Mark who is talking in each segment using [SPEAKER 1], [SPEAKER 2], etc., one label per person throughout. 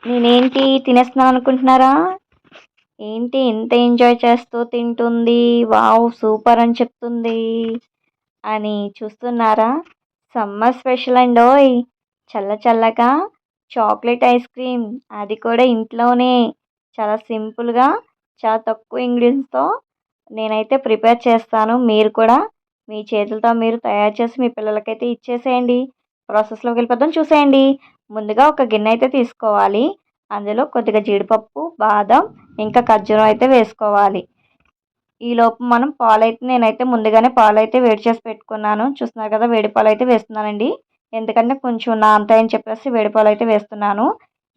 [SPEAKER 1] నేనేంటి తినేస్తున్నాను అనుకుంటున్నారా? ఏంటి ఇంత ఎంజాయ్ చేస్తూ తింటుంది, వావ్ సూపర్ అని చెప్తుంది అని చూస్తున్నారా? సమ్మర్ స్పెషల్ అండోయ్! చల్ల చల్లగా చాక్లెట్ ఐస్ క్రీమ్, అది కూడా ఇంట్లోనే చాలా సింపుల్గా, చాలా తక్కువ ఇంగ్రీడియంట్స్తో నేనైతే ప్రిపేర్ చేస్తాను. మీరు కూడా మీ చేతులతో మీరు తయారు చేసి మీ పిల్లలకైతే ఇచ్చేసేయండి. ప్రాసెస్లోకి వెళ్ళిపోదాం, చూసేయండి. ముందుగా ఒక గిన్నె అయితే తీసుకోవాలి. అందులో కొద్దిగా జీడిపప్పు, బాదం, ఇంకా ఖర్జూరం అయితే వేసుకోవాలి. ఈలోపు మనం పాలైతే నేనైతే ముందుగానే పాలైతే వేడి చేసి పెట్టుకున్నాను. చూస్తున్నారు కదా, వేడి పాలు అయితే వేస్తున్నానండి. ఎందుకంటే కొంచెం నానతాయని చెప్పేసి వేడి పాలు అయితే వేస్తున్నాను.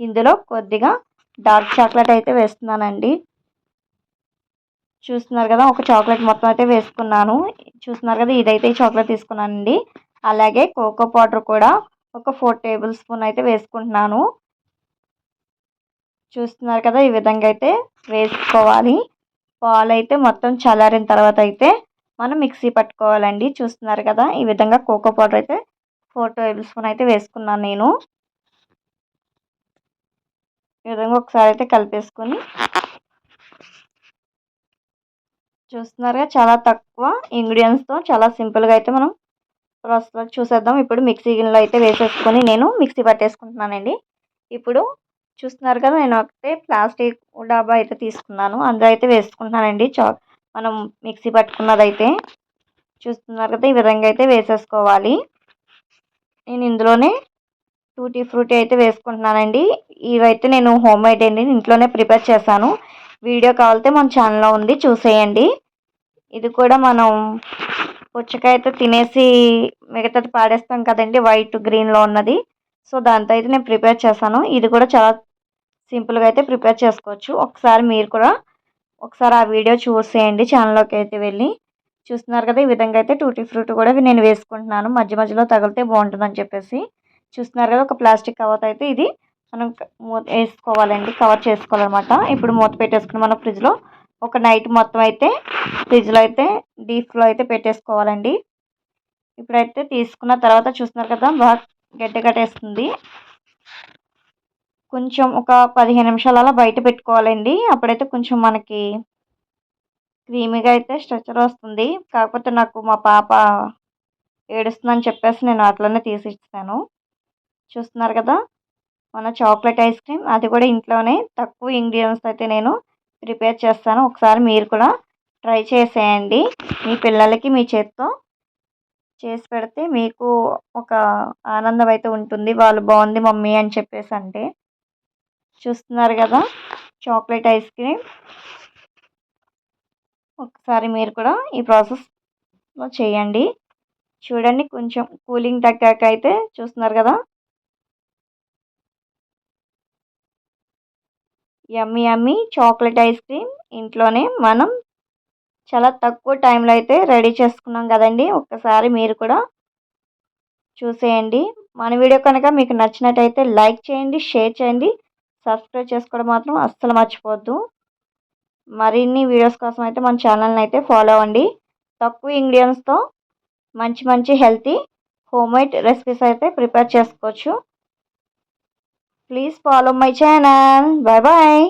[SPEAKER 1] ఇందులో కొద్దిగా డార్క్ చాక్లెట్ అయితే వేస్తున్నానండి. చూస్తున్నారు కదా, ఒక చాక్లెట్ మొత్తం అయితే వేసుకున్నాను. చూస్తున్నారు కదా, ఇదైతే చాక్లెట్ తీసుకున్నానండి. అలాగే కోకో పౌడర్ కూడా ఒక 4 టేబుల్ స్పూన్ అయితే వేసుకుంటున్నాను. చూస్తున్నారు కదా, ఈ విధంగా అయితే వేసుకోవాలి. పాలు అయితే మొత్తం చల్లారిన తర్వాత అయితే మనం మిక్సీ పట్టుకోవాలండి. చూస్తున్నారు కదా, ఈ విధంగా కోకో పౌడర్ అయితే 4 టేబుల్ స్పూన్ అయితే వేసుకున్నాను నేను. ఈ విధంగా ఒకసారి అయితే కలిపేసుకొని, చూస్తున్నారుగా చాలా తక్కువ ఇంగ్రీడియంట్స్తో చాలా సింపుల్గా అయితే మనం ప్రాసెస్లో చూసేద్దాం. ఇప్పుడు మిక్సీ గిన్నెలో అయితే వేసేసుకొని నేను మిక్సీ పట్టేసుకుంటున్నానండి. ఇప్పుడు చూస్తున్నారు కదా, నేను ఒకటే ప్లాస్టిక్ డబ్బా అయితే తీసుకున్నాను. అందులో అయితే వేసుకుంటున్నానండి మనం మిక్సీ పట్టుకున్నదైతే. చూస్తున్నారు కదా, ఈ విధంగా అయితే వేసేసుకోవాలి. నేను ఇందులోనే టూటీ ఫ్రూటీ అయితే వేసుకుంటున్నానండి. ఇవైతే నేను హోమ్ మేడ్ అండి, ఇంట్లోనే ప్రిపేర్ చేశాను. వీడియో కావాలితే మన ఛానల్లో ఉంది, చూసేయండి. ఇది కూడా మనం పుచ్చకాయ అయితే తినేసి మిగతాది పాడేస్తాం కదండి, వైట్ గ్రీన్లో ఉన్నది. సో దాంతో అయితే నేను ప్రిపేర్ చేశాను. ఇది కూడా చాలా సింపుల్గా అయితే ప్రిపేర్ చేసుకోవచ్చు. ఒకసారి మీరు కూడా ఒకసారి ఆ వీడియో చూసేయండి, ఛానల్లోకి అయితే వెళ్ళి. చూస్తున్నారు కదా, ఈ విధంగా అయితే టూటీ ఫ్రూట్ కూడా నేను వేసుకుంటున్నాను. మధ్య మధ్యలో తగిలితే బాగుంటుందని చెప్పేసి. చూస్తున్నారు కదా, ఒక ప్లాస్టిక్ కవర్ అయితే ఇది మనం మూత వేసుకోవాలండి, కవర్ చేసుకోవాలన్నమాట. ఇప్పుడు మూత పెట్టేసుకుని మనం ఫ్రిడ్జ్లో ఒక నైట్ మొత్తం అయితే ఫ్రిడ్జ్లో అయితే డీప్లో అయితే పెట్టేసుకోవాలండి. ఇప్పుడైతే తీసుకున్న తర్వాత చూస్తున్నారు కదా, బాగా గడ్డ కట్టేస్తుంది. కొంచెం ఒక 15 నిమిషాలు అలా బయట పెట్టుకోవాలండి. అప్పుడైతే కొంచెం మనకి క్రీమీగా అయితే స్ట్రక్చర్ వస్తుంది. కాకపోతే నాకు మా పాప ఏడుస్తుందని చెప్పేసి నేను అట్లనే తీసిస్తాను. చూస్తున్నారు కదా, మన చాక్లెట్ ఐస్ క్రీమ్, అది కూడా ఇంట్లోనే తక్కువ ఇంగ్రీడియంట్స్ అయితే నేను ప్రిపేర్ చేస్తాను. ఒకసారి మీరు కూడా ట్రై చేసేయండి. మీ పిల్లలకి మీ చేత్తో చేసి పెడితే మీకు ఒక ఆనందం అయితే ఉంటుంది, వాళ్ళు బాగుంది మమ్మీ అని చెప్పేసి అంటే. చూస్తున్నారు కదా, చాక్లెట్ ఐస్ క్రీమ్. ఒకసారి మీరు కూడా ఈ ప్రాసెస్లో చేయండి. చూడండి, కొంచెం కూలింగ్ తగ్గాక అయితే చూస్తున్నారు కదా, యమ్మీ యమ్మీ చాక్లెట్ ఐస్ క్రీమ్ ఇంట్లోనే మనం చాలా తక్కువ టైంలో అయితే రెడీ చేసుకున్నాం కదండి. ఒక్కసారి మీరు కూడా చూసేయండి. మన వీడియో కనుక మీకు నచ్చినట్టయితే లైక్ చేయండి, షేర్ చేయండి, సబ్స్క్రైబ్ చేసుకోవడం మాత్రం అస్సలు మర్చిపోవద్దు. మరిన్ని వీడియోస్ కోసం అయితే మన ఛానల్ని అయితే ఫాలో అవ్వండి. తక్కువ ఇంగ్రీడియంట్స్తో మంచి మంచి హెల్తీ హోమ్ మేడ్ రెసిపీస్ అయితే ప్రిపేర్ చేసుకోవచ్చు. Please follow my channel. Bye bye.